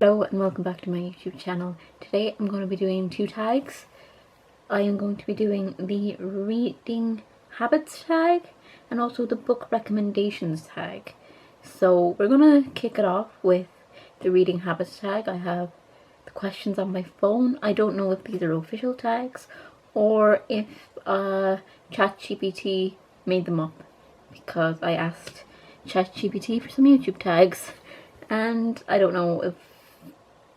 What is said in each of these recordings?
Hello and welcome back to my YouTube channel. Today I'm going to be doing two tags. I am going to be doing the reading habits tag and also the book recommendations tag. So we're going to kick it off with the reading habits tag. I have the questions on my phone. I don't know if these are official tags or if ChatGPT made them up, because I asked ChatGPT for some YouTube tags and I don't know if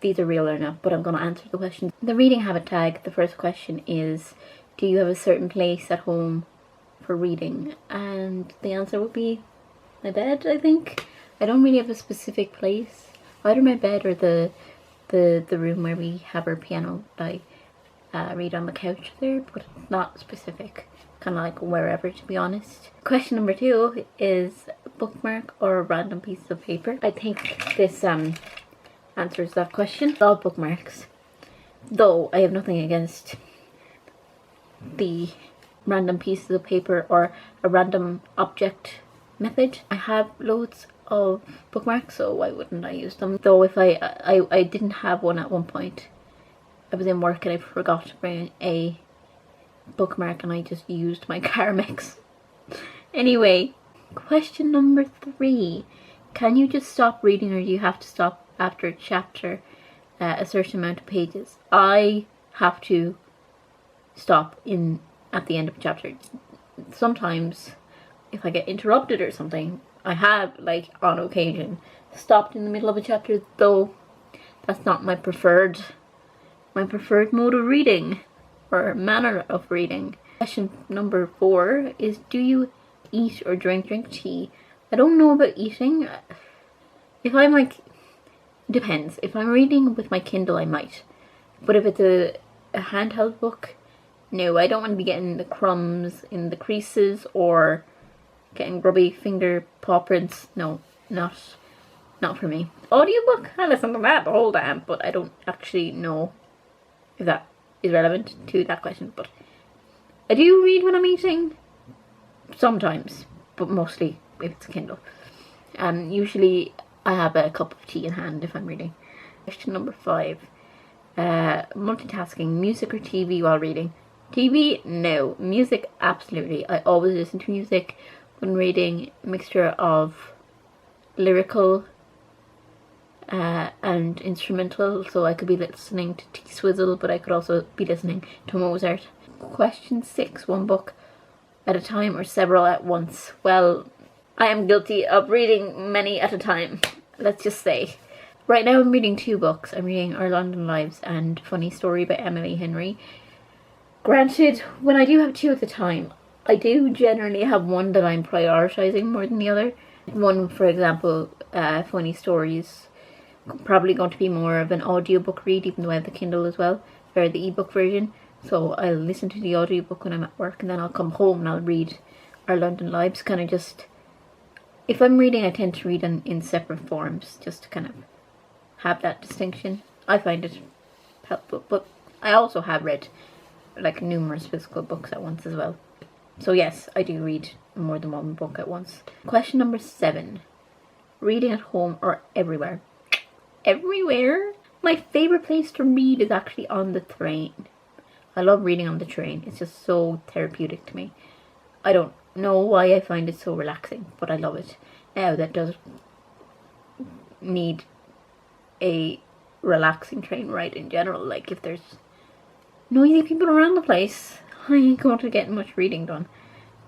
these are real or not, but I'm going to answer the question. The reading habit tag, the first question is, do you have a certain place at home for reading? And the answer would be my bed, I think. I don't really have a specific place, either my bed or the room where we have our piano. I read on the couch there, but it's not specific, kind of like wherever, to be honest. Question number 2 is bookmark or a random piece of paper. I think this answers that question. I love bookmarks, though I have nothing against the random pieces of paper or a random object method. I have loads of bookmarks, so why wouldn't I use them? Though if I didn't have one at one point. I was in work and I forgot to bring a bookmark and I just used my Carmex. Anyway, question number 3. Can you just stop reading, or do you have to stop after a chapter, a certain amount of pages? I have to stop at the end of a chapter. Sometimes if I get interrupted or something, I have, like on occasion, stopped in the middle of a chapter, though that's not my preferred mode of reading or manner of reading. Question number 4 is, do you eat or drink tea? I don't know about eating. If I'm like, depends. If I'm reading with my Kindle, I might. But if it's a handheld book, no, I don't want to be getting the crumbs in the creases or getting grubby finger paw prints. No, not for me. Audiobook, I listen to that the whole time, but I don't actually know if that is relevant to that question. But I do read when I'm eating, sometimes, but mostly if it's a Kindle. Usually I have a cup of tea in hand if I'm reading. Question number 5. Multitasking, music or TV while reading? TV, no. Music, absolutely. I always listen to music when reading, a mixture of lyrical and instrumental. So I could be listening to T-Swizzle, but I could also be listening to Mozart. Question 6. One book at a time or several at once? Well, I am guilty of reading many at a time, let's just say. Right now I'm reading 2 books. I'm reading Our London Lives and Funny Story by Emily Henry. Granted, when I do have 2 at a time, I do generally have one that I'm prioritising more than the other. One, for example, Funny Stories, probably going to be more of an audiobook read, even though I have the Kindle as well, or the ebook version. So I'll listen to the audiobook when I'm at work, and then I'll come home and I'll read Our London Lives. Kind of just, if I'm reading, I tend to read in separate forms, just to kind of have that distinction. I find it helpful, but I also have read like numerous physical books at once as well. So yes, I do read more than one book at once. Question number 7. Reading at home or everywhere? Everywhere? My favourite place to read is actually on the train. I love reading on the train. It's just so therapeutic to me. I don't know why I find it so relaxing, but I love it. Now, that does need a relaxing train ride in general. Like, if there's noisy people around the place, I ain't going to get much reading done.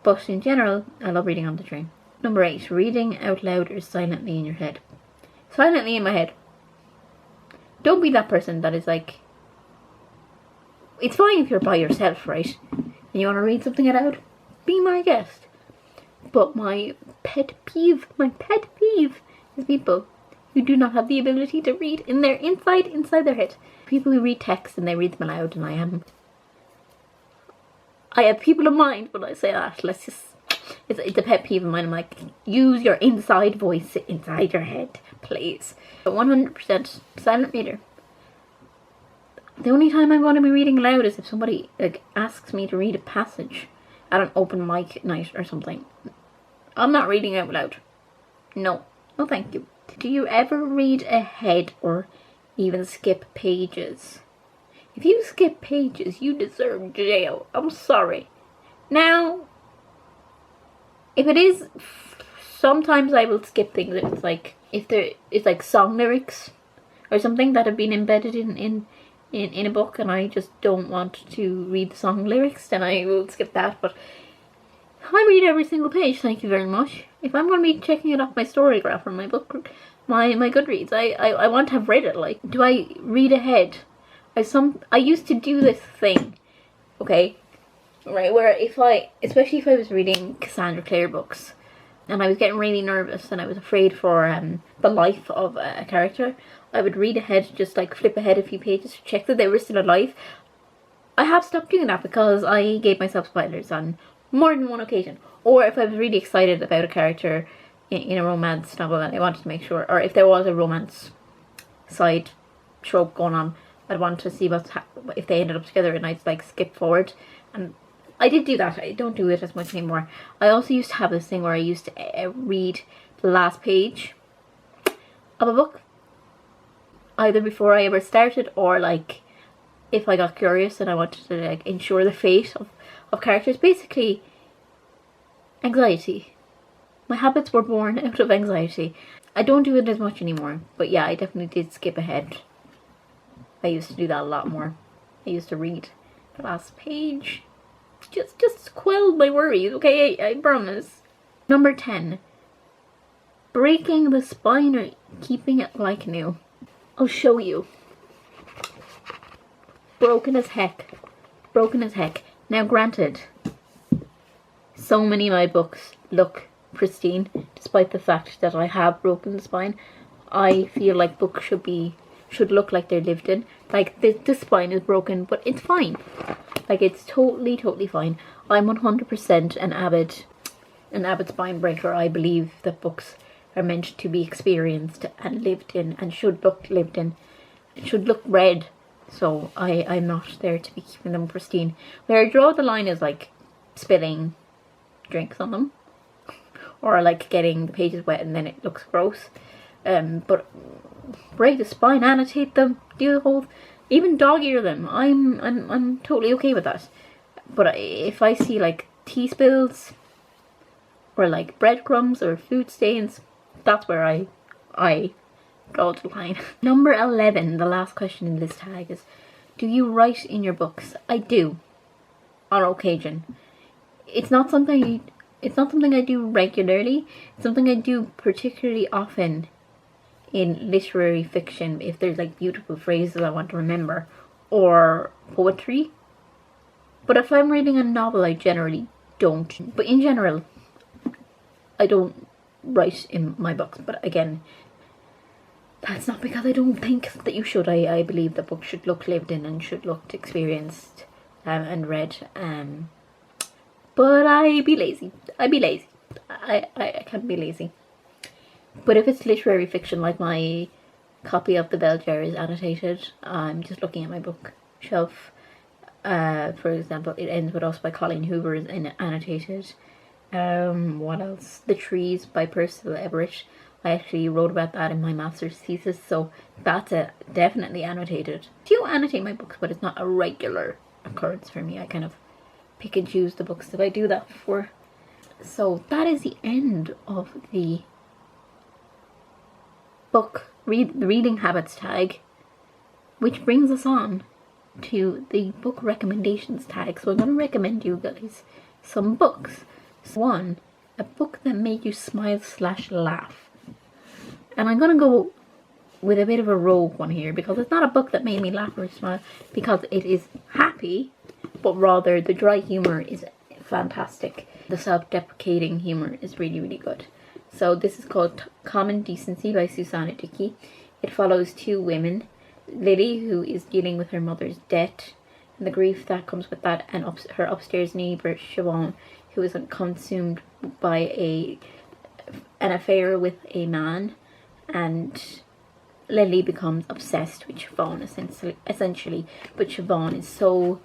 But in general, I love reading on the train. Number 8. Reading out loud or silently in your head? Silently in my head. Don't be that person that is like, it's fine if you're by yourself, right? And you want to read something aloud? Be my guest. But my pet peeve is people who do not have the ability to read in their inside their head. People who read text and they read them aloud, and I have people in mind when I say that. It's a pet peeve of mine. I'm like, use your inside voice inside your head, please. But 100% silent reader. The only time I'm going to be reading aloud is if somebody like asks me to read a passage at an open mic night or something. I'm not reading out loud. No, thank you. Do you ever read ahead or even skip pages. If you skip pages, you deserve jail. I'm sorry. Now, if it is, sometimes I will skip things. It's like it's like song lyrics or something that have been embedded in a book, and I just don't want to read the song lyrics, then I will skip that. But I read every single page, thank you very much. If I'm going to be checking it off my story graph or my book, my Goodreads, I want to have read it. Like, do I read ahead? I used to do this thing, okay, right, where especially if I was reading Cassandra Clare books, and I was getting really nervous and I was afraid for the life of a character, I would read ahead, just like flip ahead a few pages to check that they were still alive. I have stopped doing that because I gave myself spoilers on more than one occasion. Or if I was really excited about a character in a romance novel and I wanted to make sure, or if there was a romance side trope going on, I'd want to see if they ended up together, and I'd like skip forward. And I did do that. I don't do it as much anymore. I also used to have this thing where I used to read the last page of a book, either before I ever started, or like if I got curious and I wanted to like ensure the fate of characters. Basically, anxiety. My habits were born out of anxiety. I don't do it as much anymore, but yeah, I definitely did skip ahead. I used to do that a lot more. I used to read the last page. Just quelled my worries, okay? I promise. Number 10. Breaking the spine or keeping it like new. I'll show you. Broken as heck. Broken as heck. Now granted, so many of my books look pristine, despite the fact that I have broken the spine. I feel like books should look like they're lived in. Like this spine is broken, but it's fine. Like, it's totally fine. I'm 100% an avid spine breaker. I believe that books are meant to be experienced and lived in, and should look lived in. It should look read. So I'm not there to be keeping them pristine. Where I draw the line is like spilling drinks on them, or like getting the pages wet and then it looks gross. But break the spine, annotate them, do the whole, even dog ear them. I'm totally okay with that. But if I see like tea spills or like breadcrumbs or food stains, that's where I draw the line. Number 11, the last question in this tag, is: do you write in your books? I do, on occasion. It's not something I do regularly. It's something I do particularly often in literary fiction, if there's like beautiful phrases I want to remember, or poetry. But if I'm reading a novel, I generally don't. But in general, I don't write in my books. But again, that's not because I don't think that you should. I believe that books should look lived in and should look experienced and read. But I be lazy. I can't be lazy. But if it's literary fiction, like my copy of The Bell Jar is annotated, I'm just looking at my bookshelf. For example, It Ends With Us by Colleen Hoover is annotated. What else? The Trees by Percival Everett. I actually wrote about that in my master's thesis, so that's definitely annotated. I do annotate my books, but it's not a regular occurrence for me. I kind of pick and choose the books that I do that for. So that is the end of the reading habits tag, which brings us on to the book recommendations tag. So I'm going to recommend you guys some books. One, a book that made you smile / laugh. And I'm going to go with a bit of a rogue one here, because it's not a book that made me laugh or smile because it is happy, but rather the dry humor is fantastic. The self-deprecating humor is really good. So this is called Common Decency by Susanna Dickey. It follows two women, Lily, who is dealing with her mother's death and the grief that comes with that, and her upstairs neighbour Siobhan, who is consumed by an affair with a man, and Lily becomes obsessed with Siobhan essentially, but Siobhan is so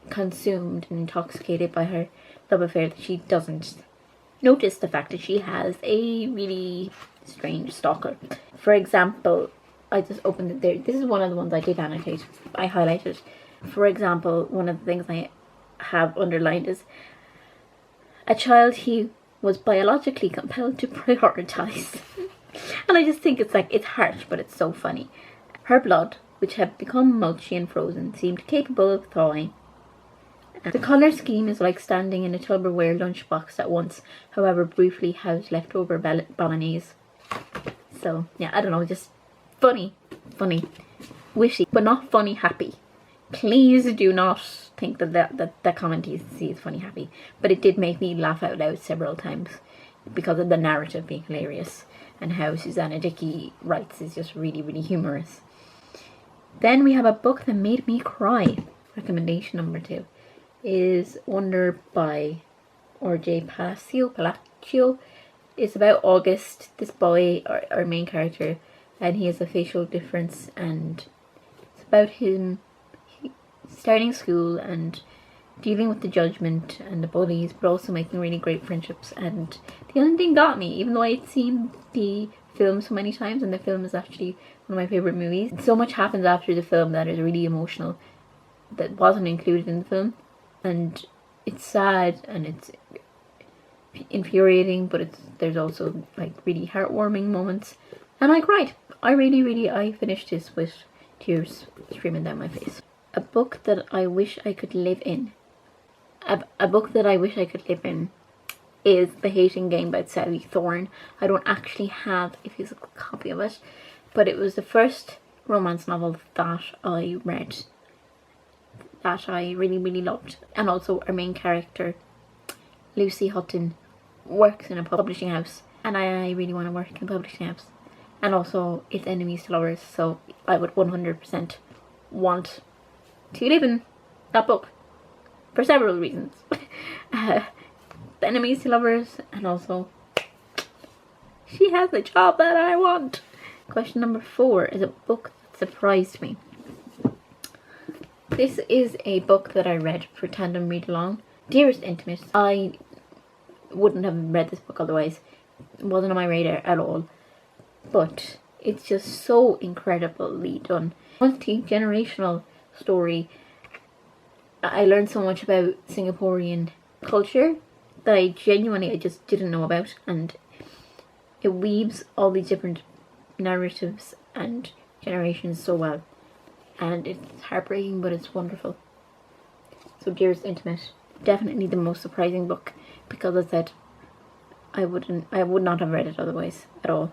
consumed and intoxicated by her love affair that she doesn't notice the fact that she has a really strange stalker. For example, I just opened it there. This is one of the ones I did annotate. I highlighted. For example, one of the things I have underlined is a child he was biologically compelled to prioritize. And I just think it's like, it's harsh, but it's so funny. Her blood, which had become mulchy and frozen, seemed capable of thawing. The colour scheme is like standing in a Tupperware lunchbox that once, however briefly, housed leftover bolognese. So, yeah, I don't know, just funny, witty, but not funny happy. Please do not think that comment is funny happy. But it did make me laugh out loud several times because of the narrative being hilarious, and how Susanna Dickey writes is just really, really humorous. Then we have a book that made me cry. Recommendation number 2 is Wonder by R.J. Palacio. It's about August, this boy, our main character, and he has a facial difference, and it's about him starting school and dealing with the judgment and the bullies, but also making really great friendships. And the ending got me, even though I'd seen the film so many times, and the film is actually one of my favourite movies. So much happens after the film that is really emotional that wasn't included in the film, and it's sad and it's infuriating, but there's also like really heartwarming moments, and I cried. I finished this with tears streaming down my face. A book that I wish I could live in. A book that I wish I could live in is The Hating Game by Sally Thorne. I don't actually have a physical copy of it, but it was the first romance novel that I read that I really, really loved. And also our main character, Lucy Hutton, works in a publishing house, and I really want to work in a publishing house. And also it's enemies to lovers, so I would 100% want to live in that book for several reasons. The enemies to lovers, and also she has the job that I want. Question number 4 is a book that surprised me. This is a book that I read for Tandem Read Along. Dearest Intimate. I wouldn't have read this book otherwise. It wasn't on my radar at all. But it's just so incredibly done. Multi-generational story. I learned so much about Singaporean culture that I just didn't know about, and it weaves all these different narratives and generations so well, and it's heartbreaking, but it's wonderful. So Dearest Intimate, definitely the most surprising book, because as I said, I would not have read it otherwise at all.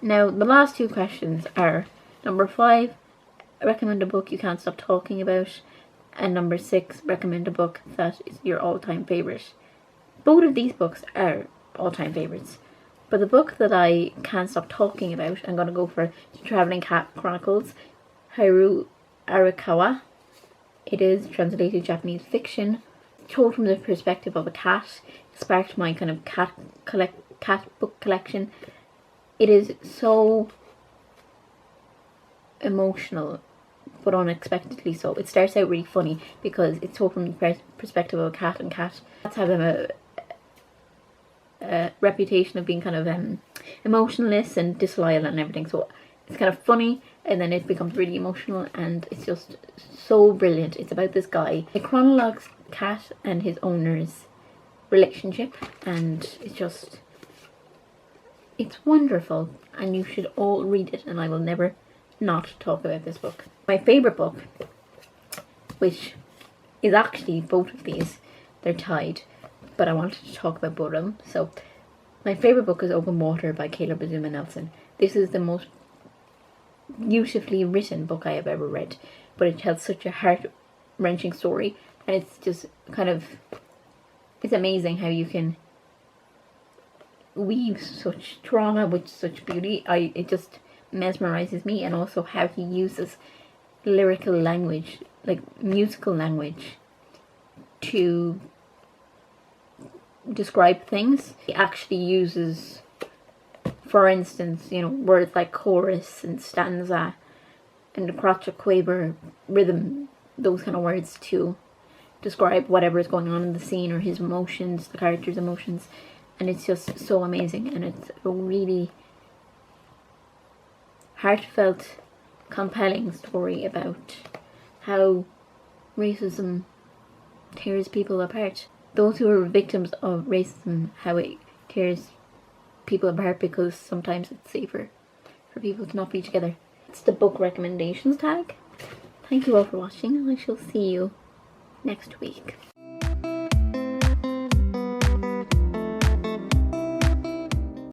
Now the last 2 questions are number 5, recommend a book you can't stop talking about, and number 6, recommend a book that is your all-time favourite. Both of these books are all-time favourites, but the book that I can't stop talking about, I'm going to go for The Travelling Cat Chronicles, Haru Arakawa. It is translated Japanese fiction, told from the perspective of a cat. It sparked my kind of cat book collection. It is so emotional, but unexpectedly so. It starts out really funny because it's told from the perspective of a cat, and cats have a reputation of being kind of emotionless and disloyal and everything. So it's kind of funny, and then it becomes really emotional, and it's just so brilliant. It's about this guy. It chronologues cat and his owner's relationship, and it's wonderful, and you should all read it, and I will never not talk about this book. My favourite book, which is actually both of these, they're tied, but I wanted to talk about both of them. So my favourite book is Open Water by Caleb Azuma Nelson. This is the most beautifully written book I have ever read, but it tells such a heart-wrenching story, and it's just kind of, it's amazing how you can weave such trauma with such beauty. It just mesmerizes me, and also how he uses lyrical language, like musical language, to describe things. He actually uses, for instance, words like chorus and stanza and the crotcha quaver rhythm, those kind of words, to describe whatever is going on in the scene or his emotions, the character's emotions. And it's just so amazing, and it's a really heartfelt compelling story about how racism tears people apart. Those who are victims of racism, how it tears people apart because sometimes it's safer for people to not be together. It's the book recommendations tag. Thank you all for watching, and I shall see you next week.